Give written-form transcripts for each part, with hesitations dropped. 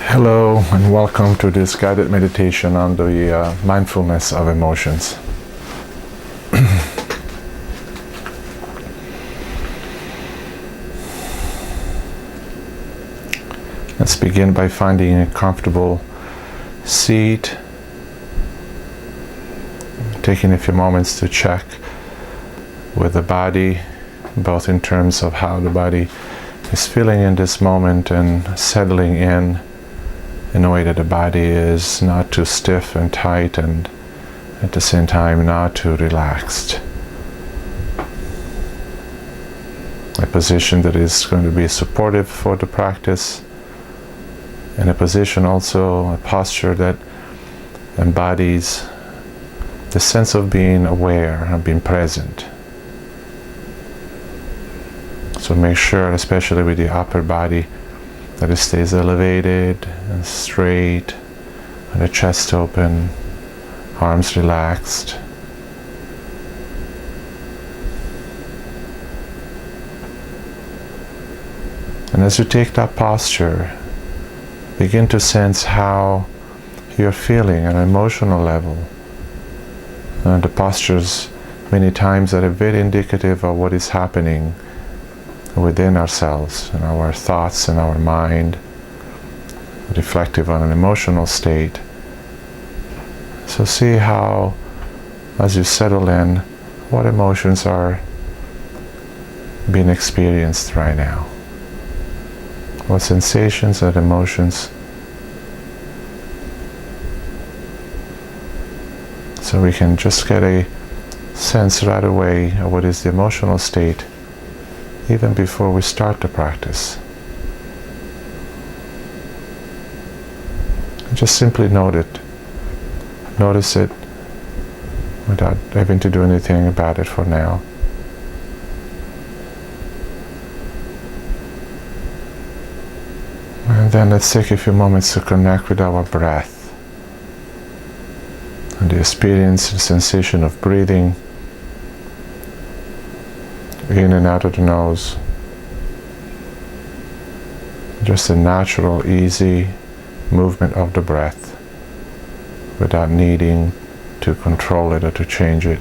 Hello and welcome to this guided meditation on the mindfulness of emotions. Let's begin by finding a comfortable seat, taking a few moments to check with the body, both in terms of how the body is feeling in this moment and settling in a way that the body is not too stiff and tight and at the same time not too relaxed. A position that is going to be supportive for the practice, and a position also, a posture that embodies the sense of being aware and being present. So make sure, especially with the upper body, that it stays elevated and straight, and the chest open, arms relaxed. And as you take that posture, begin to sense how you're feeling at an emotional level. And the postures many times are very indicative of what is happening within ourselves and our thoughts and our mind, reflective on an emotional state. So see how, as you settle in, what emotions are being experienced right now. What sensations and emotions. So we can just get a sense right away of what is the emotional state even before we start the practice. Just simply note it. Notice it without having to do anything about it for now. And then let's take a few moments to connect with our breath and the experience and sensation of breathing in and out of the nose. Just a natural, easy movement of the breath without needing to control it or to change it.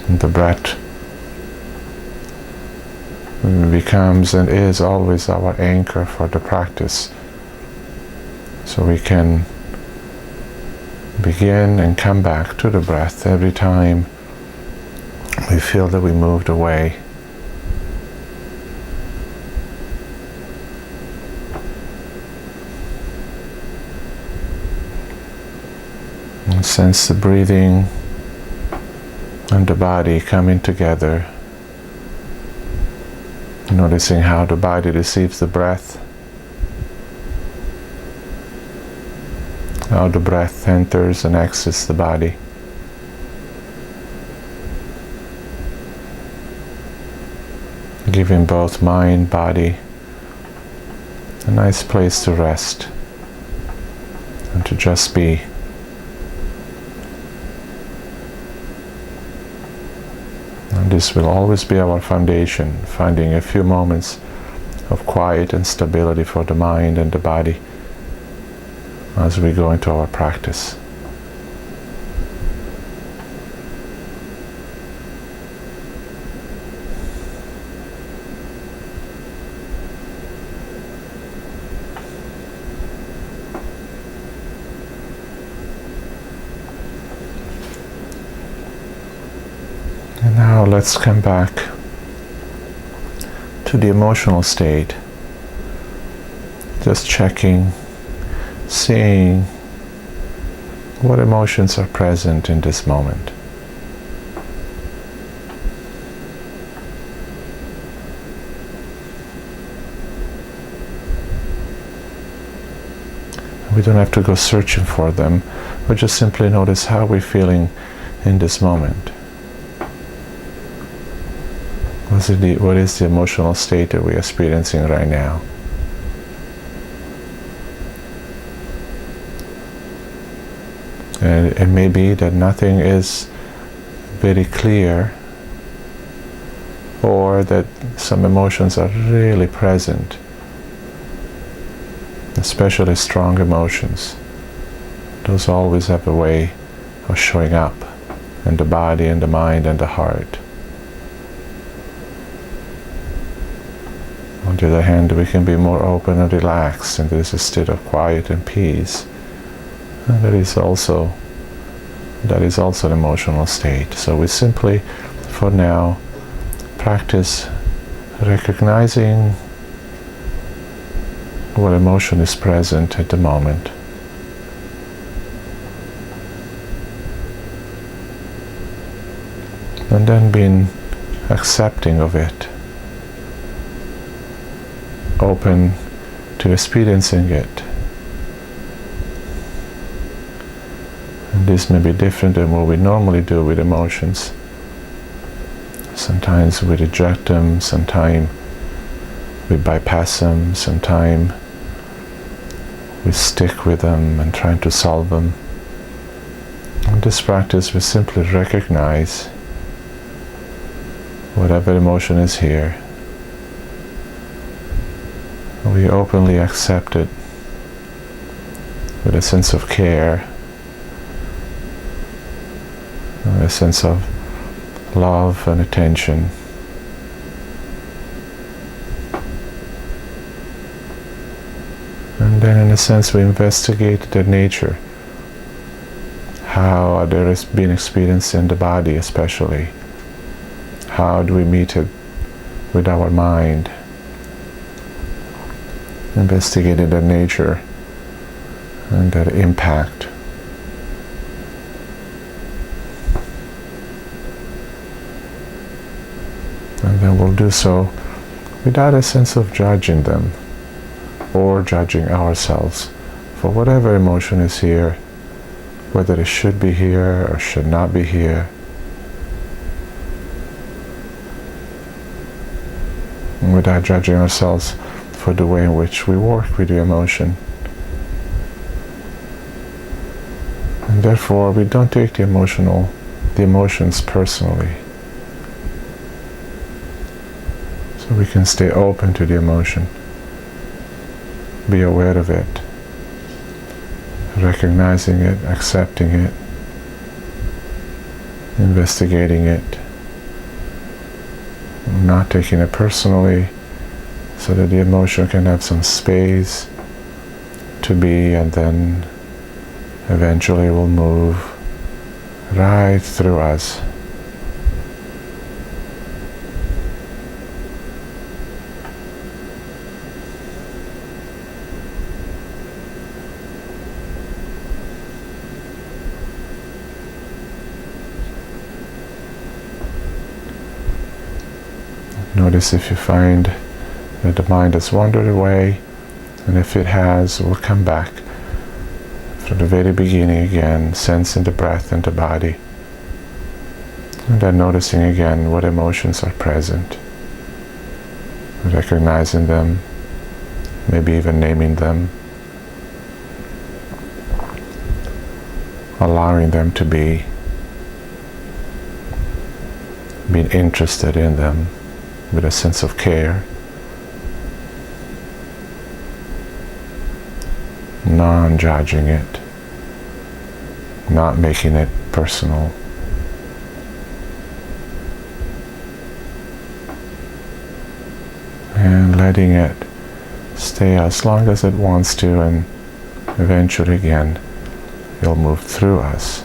And the breath becomes and is always our anchor for the practice. So we can begin and come back to the breath every time we feel that we moved away. And sense the breathing and the body coming together. Noticing how the body receives the breath, how the breath enters and exits the body. Giving both mind, body a nice place to rest and to just be. And this will always be our foundation, finding a few moments of quiet and stability for the mind and the body as we go into our practice. And now let's come back to the emotional state. Just checking, seeing what emotions are present in this moment. We don't have to go searching for them, but just simply notice how we're feeling in this moment. What is the emotional state that we're experiencing right now? And it may be that nothing is very clear, or that some emotions are really present, especially strong emotions. Those always have a way of showing up in the body and the mind and the heart. On the other hand, we can be more open and relaxed, and there's a state of quiet and peace. And that is also an emotional state. So we simply, for now, practice recognizing what emotion is present at the moment. And then being accepting of it, open to experiencing it. And this may be different than what we normally do with emotions. Sometimes we reject them, sometimes we bypass them, sometimes we stick with them and try to solve them. In this practice, we simply recognize whatever emotion is here. We openly accept it with a sense of care, a sense of love and attention. And then in a sense we investigate their nature, how there is being experienced in the body especially. How do we meet it with our mind? Investigating their nature and their impact. And then we'll do so without a sense of judging them or judging ourselves for whatever emotion is here, whether it should be here or should not be here. Without judging ourselves for the way in which we work with the emotion. And therefore we don't take the emotions personally. So we can stay open to the emotion, be aware of it, recognizing it, accepting it, investigating it, not taking it personally, so that the emotion can have some space to be, and then eventually will move right through us. Notice if you find that the mind has wandered away, and if it has, we'll come back from the very beginning again, sensing the breath and the body, and then noticing again what emotions are present, recognizing them, maybe even naming them, allowing them to be, being interested in them with a sense of care, non-judging it, not making it personal. And letting it stay as long as it wants to, and eventually again it'll move through us.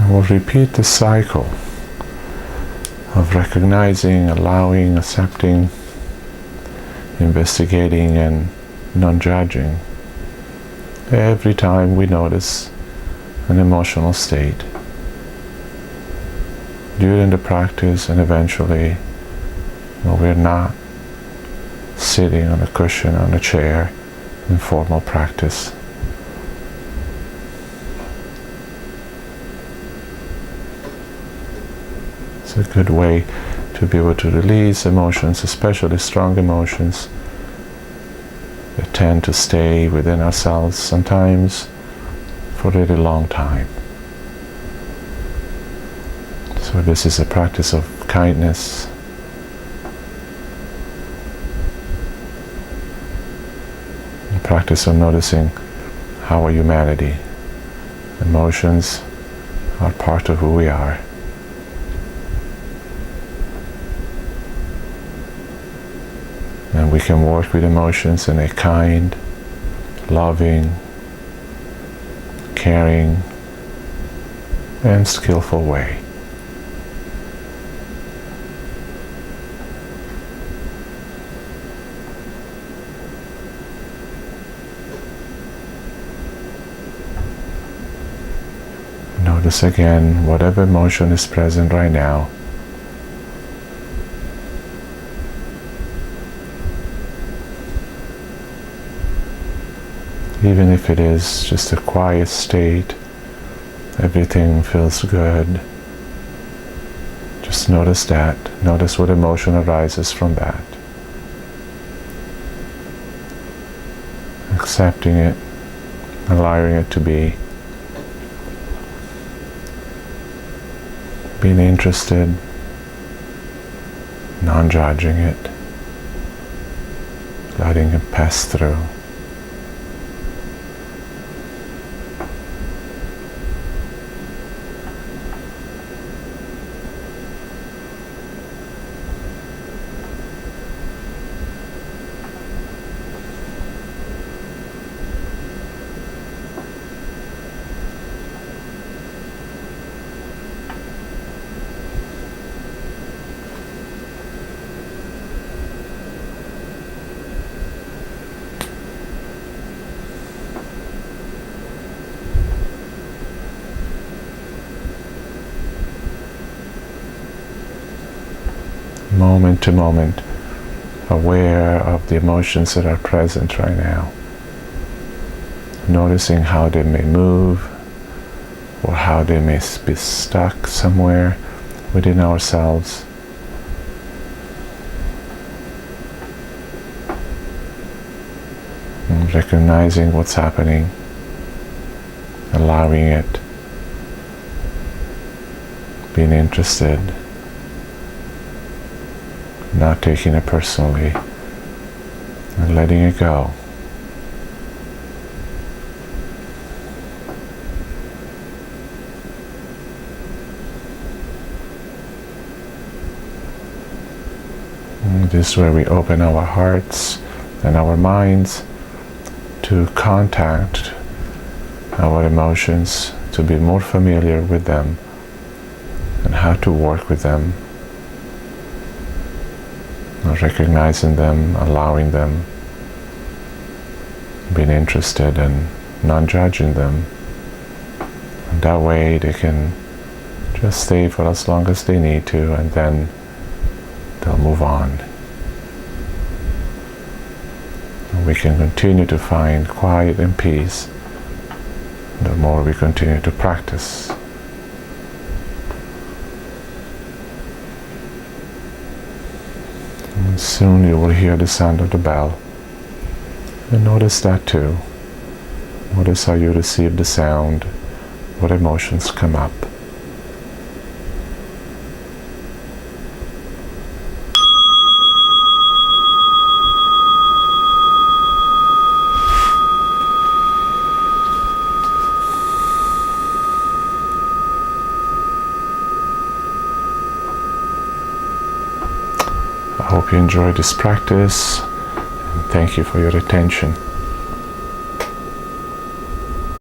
We'll repeat the cycle of recognizing, allowing, accepting, investigating, and non-judging every time we notice an emotional state during the practice, and eventually when we're not sitting on a cushion, on a chair in formal practice. It's a good way to be able to release emotions, especially strong emotions that tend to stay within ourselves sometimes for a really long time. So this is a practice of kindness, a practice of noticing our humanity. Emotions are part of who we are. And we can work with emotions in a kind, loving, caring, and skillful way. Notice again whatever emotion is present right now. Even if it is just a quiet state, everything feels good. Just notice that. Notice what emotion arises from that. Accepting it, allowing it to be. Being interested, non-judging it, letting it pass through. Moment to moment, aware of the emotions that are present right now. Noticing how they may move or how they may be stuck somewhere within ourselves. And recognizing what's happening, allowing it, being interested, not taking it personally, and letting it go. And this is where we open our hearts and our minds to contact our emotions, to be more familiar with them and how to work with them. Recognizing them, allowing them, being interested and non-judging them. And that way they can just stay for as long as they need to, and then they'll move on. And we can continue to find quiet and peace the more we continue to practice. Soon you will hear the sound of the bell. And notice that too. Notice how you receive the sound, what emotions come up. I hope you enjoyed this practice, and thank you for your attention.